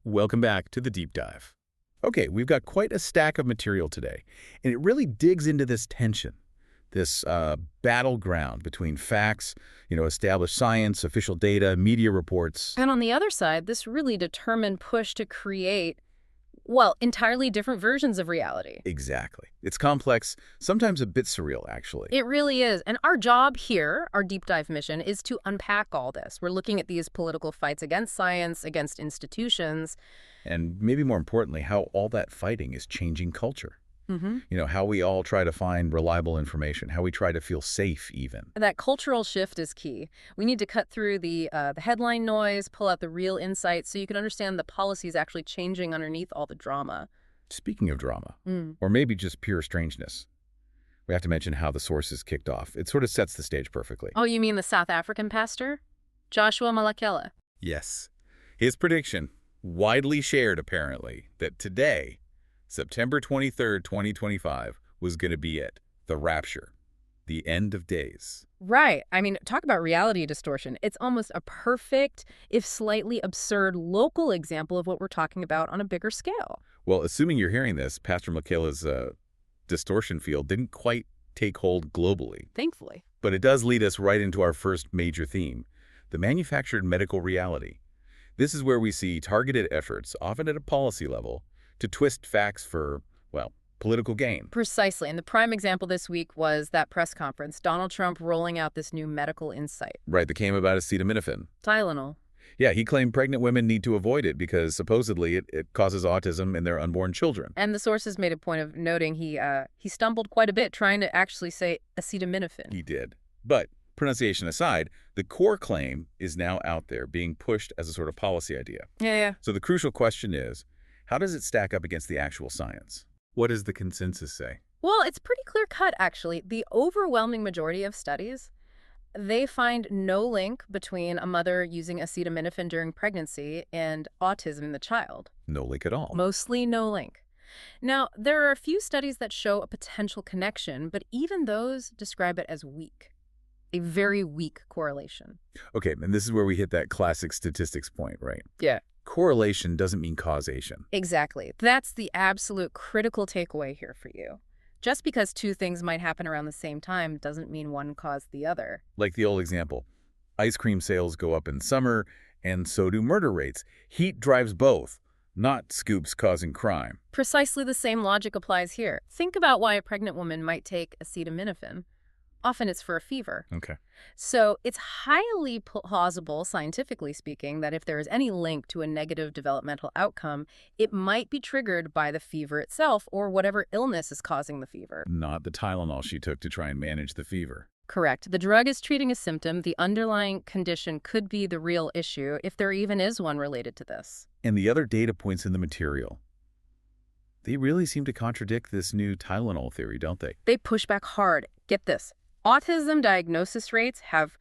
Welcome back to the deep dive. Okay, we've got quite a stack of material today, and it really digs into this tension, this battleground between facts, established science, official data, media reports. And on the other side, this really determined push to create, well, entirely different versions of reality. Exactly. It's complex, sometimes a bit surreal, actually. It really is. And our job here, our deep dive mission, is to unpack all this. We're looking at these political fights against science, against institutions. And maybe more importantly, how all that fighting is changing culture. How we all try to find reliable information, how we try to feel safe even. That cultural shift is key. We need to cut through the headline noise, pull out the real insights so you can understand the policies actually changing underneath all the drama. Speaking of drama, or maybe just pure strangeness, we have to mention how the sources kicked off. It sort of sets the stage perfectly. Oh, you mean the South African pastor? Joshua Malakela. Yes. His prediction, widely shared apparently, that today, September 23rd, 2025, was going to be it. The rapture. The end of days. Right. I mean, talk about reality distortion. It's almost a perfect, if slightly absurd, local example of what we're talking about on a bigger scale. Well, assuming you're hearing this, Pastor Makela's distortion field didn't quite take hold globally. Thankfully. But it does lead us right into our first major theme, the manufactured medical reality. This is where we see targeted efforts, often at a policy level, to twist facts for, well, political gain. Precisely. And the prime example this week was that press conference, Donald Trump rolling out this new medical insight. Right, that came about acetaminophen. Tylenol. Yeah, he claimed pregnant women need to avoid it because supposedly it causes autism in their unborn children. And the sources made a point of noting he stumbled quite a bit trying to actually say acetaminophen. He did. But pronunciation aside, the core claim is now out there being pushed as a sort of policy idea. Yeah. So the crucial question is, how does it stack up against the actual science? What does the consensus say? Well, it's pretty clear-cut, actually. The overwhelming majority of studies, they find no link between a mother using acetaminophen during pregnancy and autism in the child. No link at all. Mostly no link. Now, there are a few studies that show a potential connection, but even those describe it as weak. A very weak correlation. Okay, and this is where we hit that classic statistics point, right? Yeah. Correlation doesn't mean causation. Exactly. That's the absolute critical takeaway here for you. Just because two things might happen around the same time doesn't mean one caused the other. Like the old example, ice cream sales go up in summer, and so do murder rates. Heat drives both, not scoops causing crime. Precisely the same logic applies here. Think about why a pregnant woman might take acetaminophen. Often it's for a fever. Okay. So it's highly plausible, scientifically speaking, that if there is any link to a negative developmental outcome, it might be triggered by the fever itself or whatever illness is causing the fever. Not the Tylenol she took to try and manage the fever. Correct. The drug is treating a symptom. The underlying condition could be the real issue, if there even is one related to this. And the other data points in the material, they really seem to contradict this new Tylenol theory, don't they? They push back hard. Get this. Autism diagnosis rates have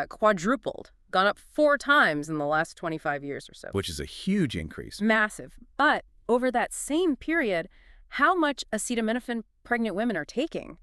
quadrupled, gone up 4 times in the last 25 years or so. Which is a huge increase. Massive. But over that same period, how much acetaminophen pregnant women are taking?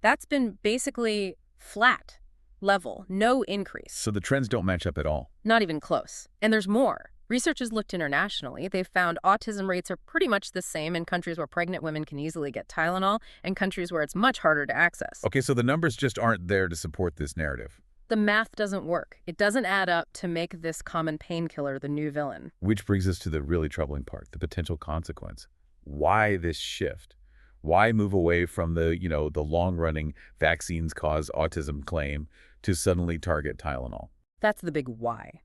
That's been basically flat, level, no increase. So the trends don't match up at all. Not even close. And there's more. Research has looked internationally. They've found autism rates are pretty much the same in countries where pregnant women can easily get Tylenol and countries where it's much harder to access. Okay, so the numbers just aren't there to support this narrative. The math doesn't work. It doesn't add up to make this common painkiller the new villain. Which brings us to the really troubling part, the potential consequence. Why this shift? Why move away from the long-running vaccines cause autism claim to suddenly target Tylenol? That's the big why.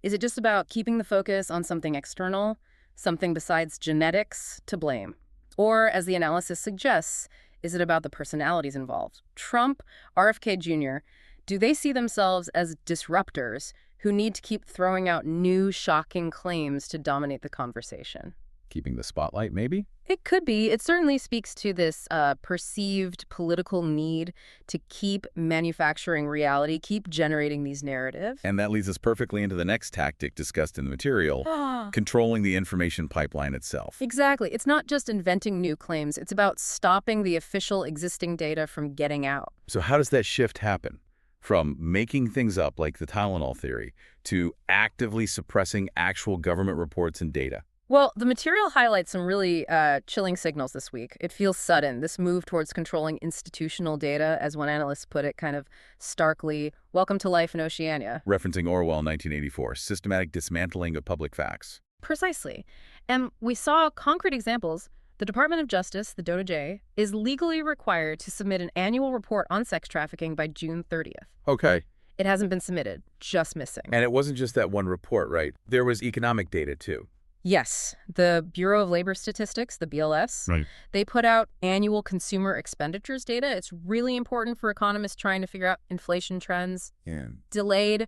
Is it just about keeping the focus on something external, something besides genetics to blame? Or, as the analysis suggests, is it about the personalities involved? Trump, RFK Jr., do they see themselves as disruptors who need to keep throwing out new, shocking claims to dominate the conversation? Keeping the spotlight, maybe? It could be. It certainly speaks to this perceived political need to keep manufacturing reality, keep generating these narratives. And that leads us perfectly into the next tactic discussed in the material, controlling the information pipeline itself. Exactly. It's not just inventing new claims. It's about stopping the official existing data from getting out. So how does that shift happen? From making things up like the Tylenol theory to actively suppressing actual government reports and data. Well, the material highlights some really chilling signals this week. It feels sudden, this move towards controlling institutional data, as one analyst put it kind of starkly, welcome to life in Oceania. Referencing Orwell 1984, systematic dismantling of public facts. Precisely. And we saw concrete examples. The Department of Justice, the DOJ, is legally required to submit an annual report on sex trafficking by June 30th. Okay. It hasn't been submitted, just missing. And it wasn't just that one report, right? There was economic data, too. Yes, the Bureau of Labor Statistics, the BLS, Right. they put out annual consumer expenditures data. It's really important for economists trying to figure out inflation trends. Yeah. Delayed,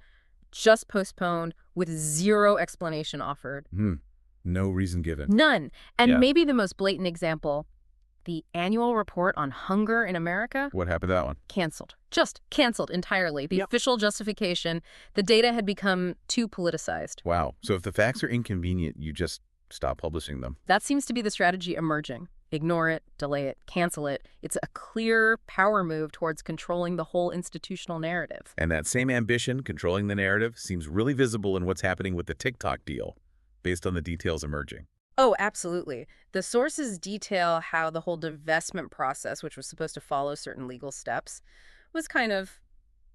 just postponed, with zero explanation offered. No reason given. None. And Yeah. maybe the most blatant example, the annual report on hunger in America, What happened to that one? canceled. Just canceled entirely. The official justification, the data had become too politicized. Wow. So if the facts are inconvenient, you just stop publishing them. That seems to be the strategy emerging. Ignore it, delay it, cancel it. It's a clear power move towards controlling the whole institutional narrative. And that same ambition, controlling the narrative, seems really visible in what's happening with the TikTok deal, based on the details emerging. Oh, absolutely. The sources detail how the whole divestment process, which was supposed to follow certain legal steps, was kind of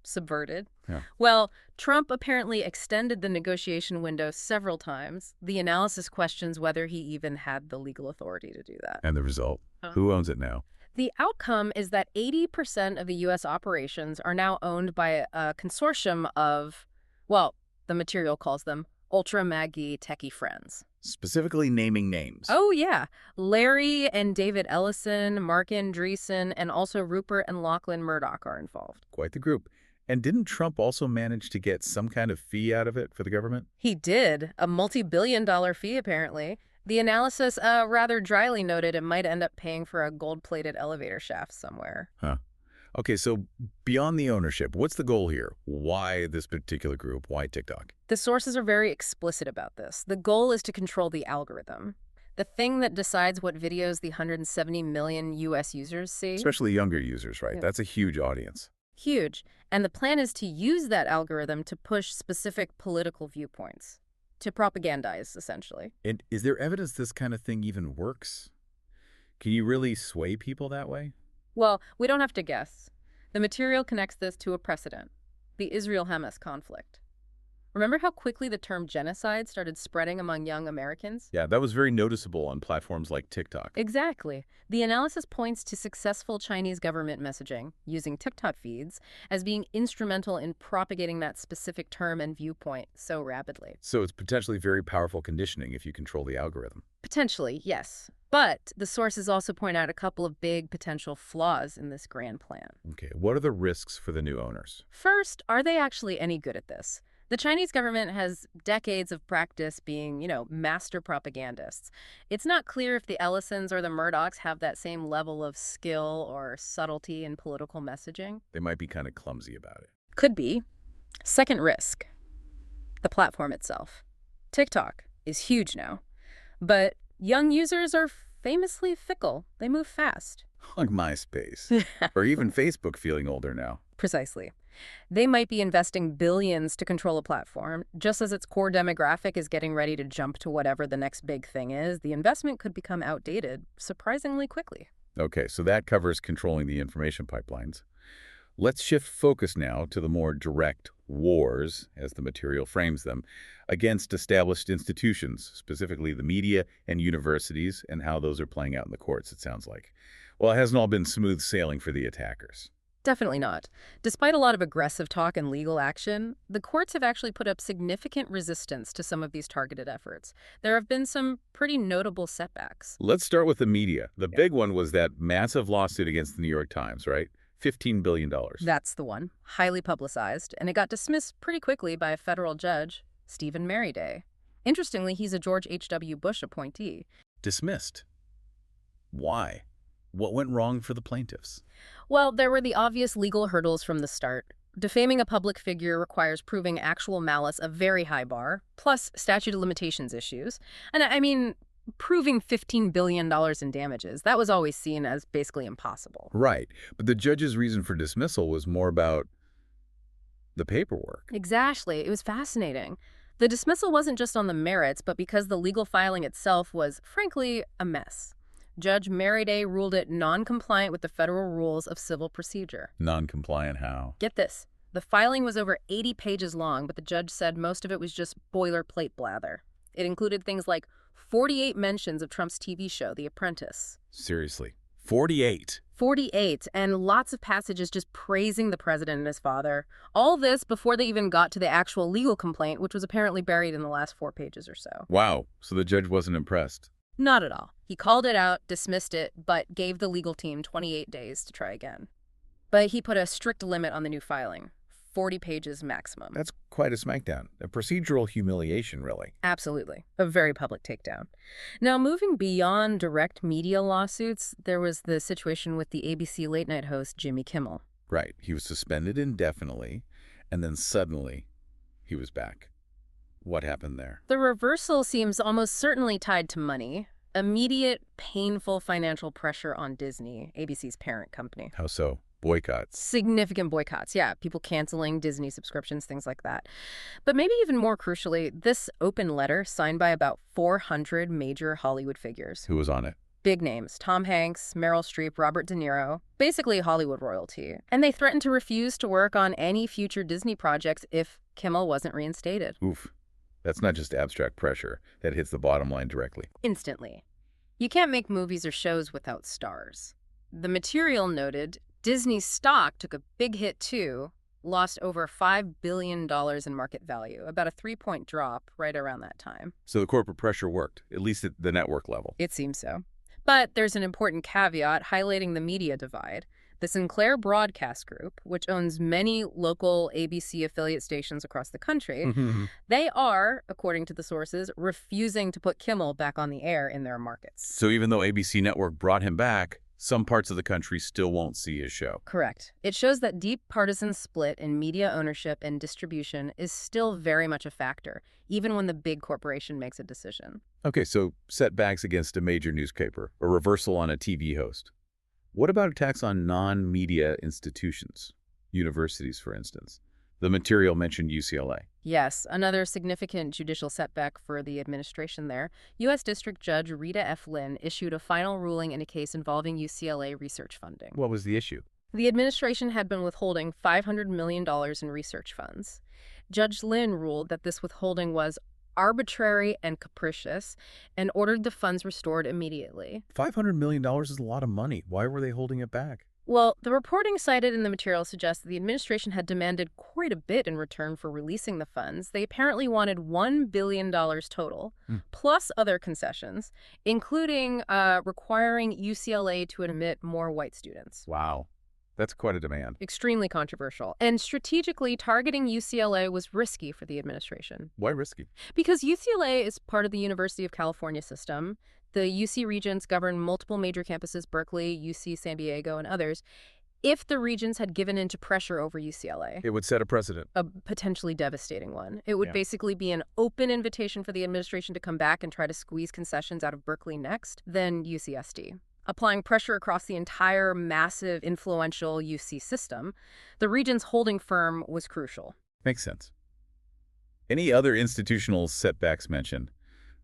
subverted. Yeah. Well, Trump apparently extended the negotiation window several times. The analysis questions whether he even had the legal authority to do that. And the result? Who owns it now? The outcome is that 80% of the U.S. operations are now owned by a consortium of, well, the material calls them ultra-maggy techie friends. Specifically naming names. Oh, yeah. Larry and David Ellison, Mark Andreessen, and also Rupert and Lachlan Murdoch are involved. Quite the group. And didn't Trump also manage to get some kind of fee out of it for the government? He did. A multi-billion-dollar fee, apparently. The analysis rather dryly noted it might end up paying for a gold-plated elevator shaft somewhere. Huh. Okay, so beyond the ownership, what's the goal here? Why this particular group? Why TikTok? The sources are very explicit about this. The goal is to control the algorithm, the thing that decides what videos the 170 million U.S. users see. Especially younger users, right? Yeah. That's a huge audience. Huge. And the plan is to use that algorithm to push specific political viewpoints, to propagandize, essentially. And is there evidence this kind of thing even works? Can you really sway people that way? Well, we don't have to guess. The material connects this to a precedent, the Israel-Hamas conflict. Remember how quickly the term genocide started spreading among young Americans? Yeah, that was very noticeable on platforms like TikTok. Exactly. The analysis points to successful Chinese government messaging, using TikTok feeds, as being instrumental in propagating that specific term and viewpoint so rapidly. So it's potentially very powerful conditioning if you control the algorithm. Potentially, yes. But the sources also point out a couple of big potential flaws in this grand plan. Okay, what are the risks for the new owners? First, are they actually any good at this? The Chinese government has decades of practice being, master propagandists. It's not clear if the Ellisons or the Murdochs have that same level of skill or subtlety in political messaging. They might be kind of clumsy about it. Could be. Second risk, the platform itself. TikTok is huge now, but young users are famously fickle. They move fast. Like MySpace. Or even Facebook feeling older now. Precisely. They might be investing billions to control a platform. Just as its core demographic is getting ready to jump to whatever the next big thing is, the investment could become outdated surprisingly quickly. Okay, so that covers controlling the information pipelines. Let's shift focus now to the more direct wars, as the material frames them, against established institutions, specifically the media and universities, and how those are playing out in the courts, it sounds like. Well, it hasn't all been smooth sailing for the attackers. Definitely not. Despite a lot of aggressive talk and legal action, the courts have actually put up significant resistance to some of these targeted efforts. There have been some pretty notable setbacks. Let's start with the media. The big one was that massive lawsuit against the New York Times, right? $15 billion. That's the one. Highly publicized, and it got dismissed pretty quickly by a federal judge, Stephen Merriday. Interestingly, he's a George H.W. Bush appointee. Dismissed. Why? What went wrong for the plaintiffs? Well, there were the obvious legal hurdles from the start. Defaming a public figure requires proving actual malice, a very high bar, plus statute of limitations issues. And I mean, proving $15 billion in damages, that was always seen as basically impossible. Right. But the judge's reason for dismissal was more about The paperwork. Exactly. It was fascinating. The dismissal wasn't just on the merits, but because the legal filing itself was, frankly, a mess. Judge Merriday ruled it non-compliant with the federal rules of civil procedure. Non-compliant how? Get this. The filing was over 80 pages long, but the judge said most of it was just boilerplate blather. It included things like 48 mentions of Trump's TV show, The Apprentice. Seriously. 48. 48, and lots of passages just praising the president and his father. All this before they even got to the actual legal complaint, which was apparently buried in the last 4 pages or so. Wow. So the judge wasn't impressed. Not at all. He called it out, dismissed it, but gave the legal team 28 days to try again. But he put a strict limit on the new filing. 40 pages maximum. That's quite a smackdown. A procedural humiliation, really. Absolutely. A very public takedown. Now, moving beyond direct media lawsuits, there was the situation with the ABC late-night host Jimmy Kimmel. Right. He was suspended indefinitely, and then suddenly he was back. What happened there? The reversal seems almost certainly tied to money. Immediate, painful financial pressure on Disney, ABC's parent company. How so? Boycotts. Significant boycotts, yeah. People canceling Disney subscriptions, things like that. But maybe even more crucially, this open letter signed by about 400 major Hollywood figures. Who was on it? Big names. Tom Hanks, Meryl Streep, Robert De Niro. Basically Hollywood royalty. And they threatened to refuse to work on any future Disney projects if Kimmel wasn't reinstated. Oof. That's not just abstract pressure. That hits the bottom line directly. Instantly. You can't make movies or shows without stars. The material noted Disney's stock took a big hit too, lost over $5 billion in market value, about a 3-point drop right around that time. So the corporate pressure worked, at least at the network level. It seems so. But there's an important caveat highlighting the media divide. The Sinclair Broadcast Group, which owns many local ABC affiliate stations across the country, they are, according to the sources, refusing to put Kimmel back on the air in their markets. So even though ABC Network brought him back, some parts of the country still won't see his show. Correct. It shows that deep partisan split in media ownership and distribution is still very much a factor, even when the big corporation makes a decision. Okay, so setbacks against a major newspaper, a reversal on a TV host. What about attacks on non-media institutions? Universities, for instance. The material mentioned UCLA. Yes, another significant judicial setback for the administration there. U.S. District Judge Rita F. Lynn issued a final ruling in a case involving UCLA research funding. What was the issue? The administration had been withholding $500 million in research funds. Judge Lynn ruled that this withholding was arbitrary and capricious and ordered the funds restored immediately. $500 million is a lot of money. Why were they holding it back? Well, the reporting cited in the material suggests that the administration had demanded quite a bit in return for releasing the funds. They apparently wanted $1 billion total, plus other concessions, including requiring UCLA to admit more white students. Wow. That's quite a demand. Extremely controversial. And strategically, targeting UCLA was risky for the administration. Why risky? Because UCLA is part of the University of California system. The UC regents govern multiple major campuses, Berkeley, UC San Diego, and others. If the regents had given in to pressure over UCLA, It would set a precedent. a potentially devastating one, it would basically be an open invitation for the administration to come back and try to squeeze concessions out of Berkeley next, then UCSD. Applying pressure across the entire massive, influential UC system, the regents' holding firm was crucial. Makes sense. Any other institutional setbacks mentioned?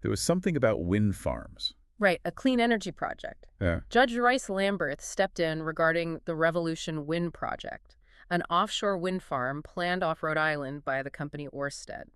There was something about wind farms. Right, a clean energy project. Yeah. Judge Rice Lamberth stepped in regarding the Revolution Wind Project, an offshore wind farm planned off Rhode Island by the company Ørsted.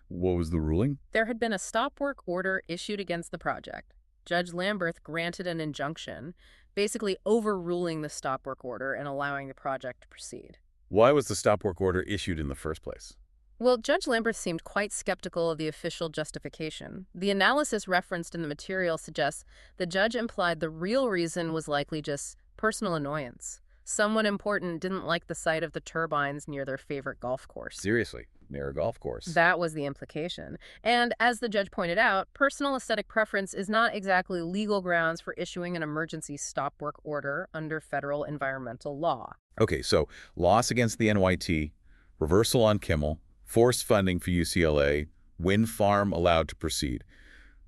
What was the ruling? There had been a stop work order issued against the project. Judge Lamberth granted an injunction, basically overruling the stop work order and allowing the project to proceed. Why was the stop work order issued in the first place? Well, Judge Lamberth seemed quite skeptical of the official justification. The analysis referenced in the material suggests the judge implied the real reason was likely just personal annoyance. Someone important didn't like the sight of the turbines near their favorite golf course. Seriously, near a golf course. That was the implication. And as the judge pointed out, personal aesthetic preference is not exactly legal grounds for issuing an emergency stop work order under federal environmental law. Okay, so loss against the NYT, reversal on Kimmel, forced funding for UCLA, wind farm allowed to proceed.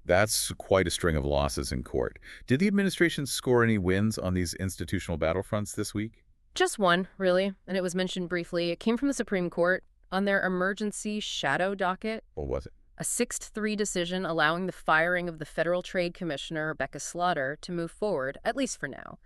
That's quite a string of losses in court. Did the administration score any wins on these institutional battlefronts this week? Just one, really, and it was mentioned briefly. It came from the Supreme Court. on their emergency shadow docket, Or was it? a 6-3 decision allowing the firing of the Federal Trade Commissioner, Rebecca Slaughter, to move forward, at least for now.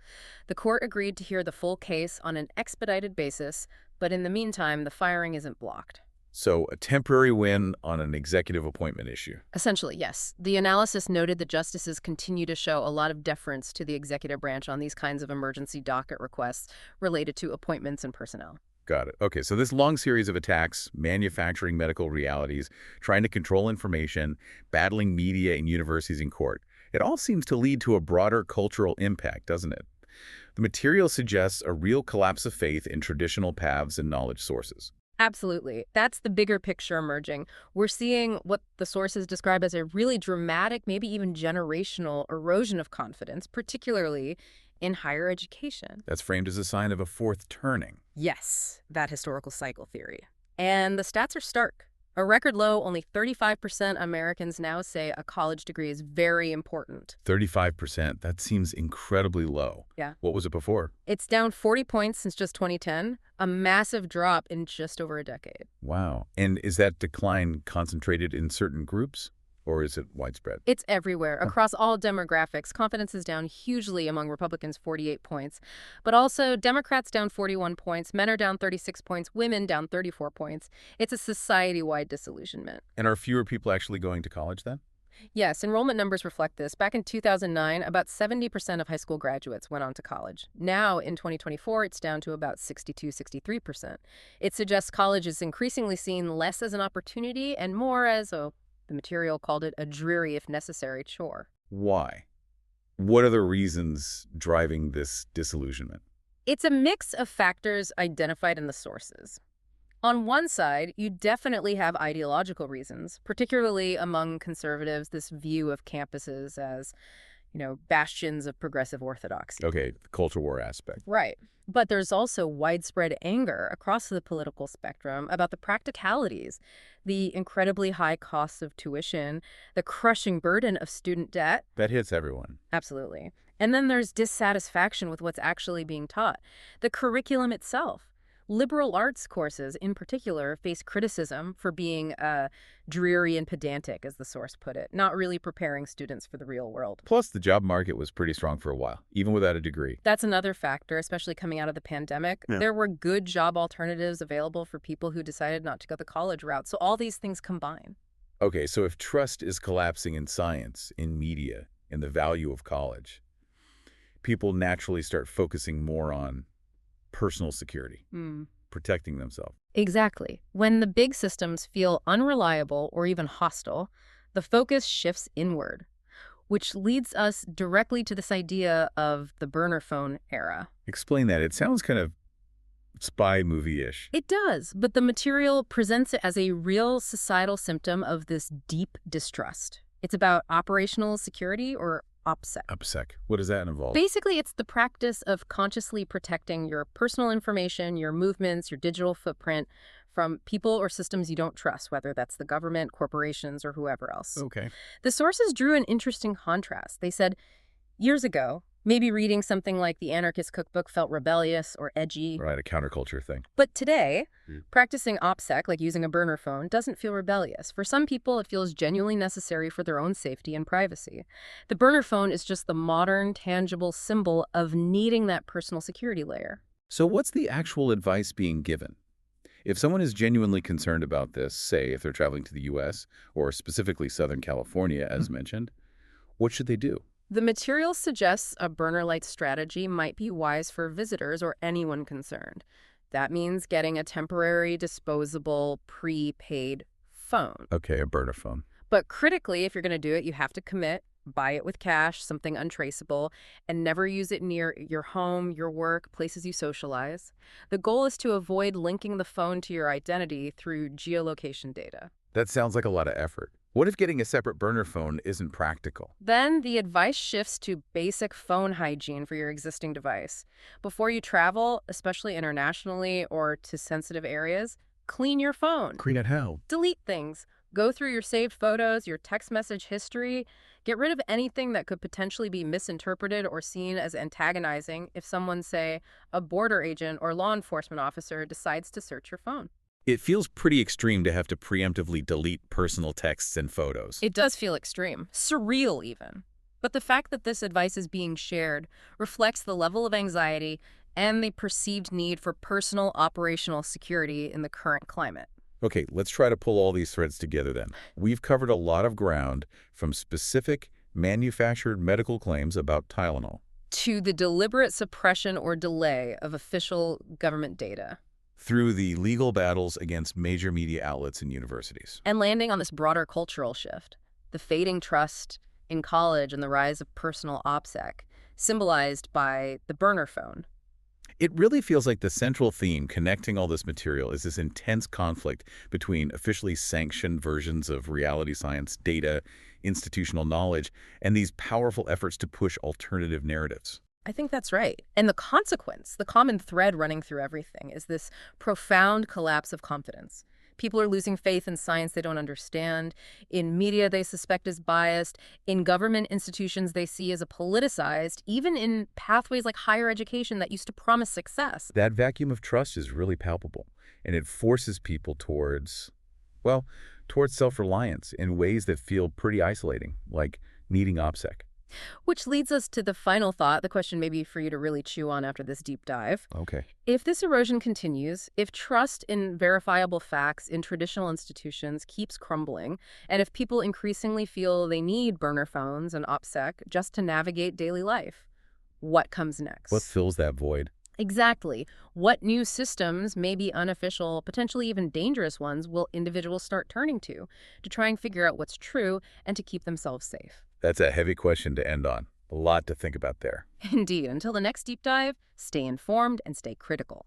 The court agreed to hear the full case on an expedited basis, but in the meantime, the firing isn't blocked. So a temporary win on an executive appointment issue. Essentially, yes. The analysis noted that justices continue to show a lot of deference to the executive branch on these kinds of emergency docket requests related to appointments and personnel. Got it. Okay, so this long series of attacks, manufacturing medical realities, trying to control information, battling media and universities in court, it all seems to lead to a broader cultural impact, doesn't it? The material suggests a real collapse of faith in traditional paths and knowledge sources. Absolutely. That's the bigger picture emerging. We're seeing what the sources describe as a really dramatic, maybe even generational erosion of confidence, particularly in higher education. That's framed as a sign of a fourth turning. Yes, that historical cycle theory. And the stats are stark. A record low, only 35% Americans now say a college degree is very important. 35%, that seems incredibly low. Yeah. What was it before? It's down 40 points since just 2010, a massive drop in just over a decade. Wow. And is that decline concentrated in certain groups, or is it widespread? It's everywhere. Across all demographics, confidence is down hugely among Republicans, 48 points. But also, Democrats down 41 points, men are down 36 points, women down 34 points. It's a society-wide disillusionment. And are fewer people actually going to college then? Yes, enrollment numbers reflect this. Back in 2009, about 70% of high school graduates went on to college. Now, in 2024, it's down to about 62-63%. It suggests college is increasingly seen less as an opportunity and more as the material called it a dreary, if necessary, chore. Why? What are the reasons driving this disillusionment? It's a mix of factors identified in the sources. On one side, you definitely have ideological reasons, particularly among conservatives, this view of campuses as, bastions of progressive orthodoxy. Okay, the culture war aspect. Right. But there's also widespread anger across the political spectrum about the practicalities, the incredibly high costs of tuition, the crushing burden of student debt. That hits everyone. Absolutely. And then there's dissatisfaction with what's actually being taught. The curriculum itself. Liberal arts courses, in particular, face criticism for being dreary and pedantic, as the source put it, not really preparing students for the real world. Plus, the job market was pretty strong for a while, even without a degree. That's another factor, especially coming out of the pandemic. Yeah. There were good job alternatives available for people who decided not to go the college route. So all these things combine. Okay, so if trust is collapsing in science, in media, in the value of college, people naturally start focusing more on personal security, protecting themselves. Exactly. When the big systems feel unreliable or even hostile, the focus shifts inward, which leads us directly to this idea of the burner phone era. Explain that. It sounds kind of spy movie-ish. It does, but the material presents it as a real societal symptom of this deep distrust. It's about operational security, or OPSEC. OPSEC. What does that involve? Basically, it's the practice of consciously protecting your personal information, your movements, your digital footprint from people or systems you don't trust, whether that's the government, corporations, or whoever else. Okay. The sources drew an interesting contrast. They said, years ago, maybe reading something like The Anarchist Cookbook felt rebellious or edgy. Right, a counterculture thing. But today, practicing OPSEC, like using a burner phone, doesn't feel rebellious. For some people, it feels genuinely necessary for their own safety and privacy. The burner phone is just the modern, tangible symbol of needing that personal security layer. So what's the actual advice being given? If someone is genuinely concerned about this, say if they're traveling to the U.S. or specifically Southern California, as mentioned, what should they do? The material suggests a burner light strategy might be wise for visitors or anyone concerned. That means getting a temporary, disposable, prepaid phone. Okay, a burner phone. But critically, if you're going to do it, you have to commit, buy it with cash, something untraceable, and never use it near your home, your work, places you socialize. The goal is to avoid linking the phone to your identity through geolocation data. That sounds like a lot of effort. What if getting a separate burner phone isn't practical? Then the advice shifts to basic phone hygiene for your existing device. Before you travel, especially internationally or to sensitive areas, clean your phone. Clean at how? Delete things. Go through your saved photos, your text message history. Get rid of anything that could potentially be misinterpreted or seen as antagonizing if someone, say, a border agent or law enforcement officer decides to search your phone. It feels pretty extreme to have to preemptively delete personal texts and photos. It does feel extreme, surreal even. But the fact that this advice is being shared reflects the level of anxiety and the perceived need for personal operational security in the current climate. Okay, let's try to pull all these threads together then. We've covered a lot of ground, from specific manufactured medical claims about Tylenol To the deliberate suppression or delay of official government data. through the legal battles against major media outlets and universities. And landing on this broader cultural shift, the fading trust in college and the rise of personal OPSEC, symbolized by the burner phone. It really feels like the central theme connecting all this material is this intense conflict between officially sanctioned versions of reality science, data, institutional knowledge, and these powerful efforts to push alternative narratives. I think that's right. And the consequence, the common thread running through everything, is this profound collapse of confidence. People are losing faith in science they don't understand, in media they suspect is biased, in government institutions they see as a politicized, even in pathways like higher education that used to promise success. That vacuum of trust is really palpable, and it forces people towards, well, towards self-reliance in ways that feel pretty isolating, like needing OPSEC. Which leads us to the final thought, the question maybe for you to really chew on after this deep dive. Okay. If this erosion continues, if trust in verifiable facts in traditional institutions keeps crumbling, and if people increasingly feel they need burner phones and OPSEC just to navigate daily life, what comes next? What fills that void? Exactly. What new systems, maybe unofficial, potentially even dangerous ones, will individuals start turning to try and figure out what's true and to keep themselves safe? That's a heavy question to end on. A lot to think about there. Indeed. Until the next deep dive, stay informed and stay critical.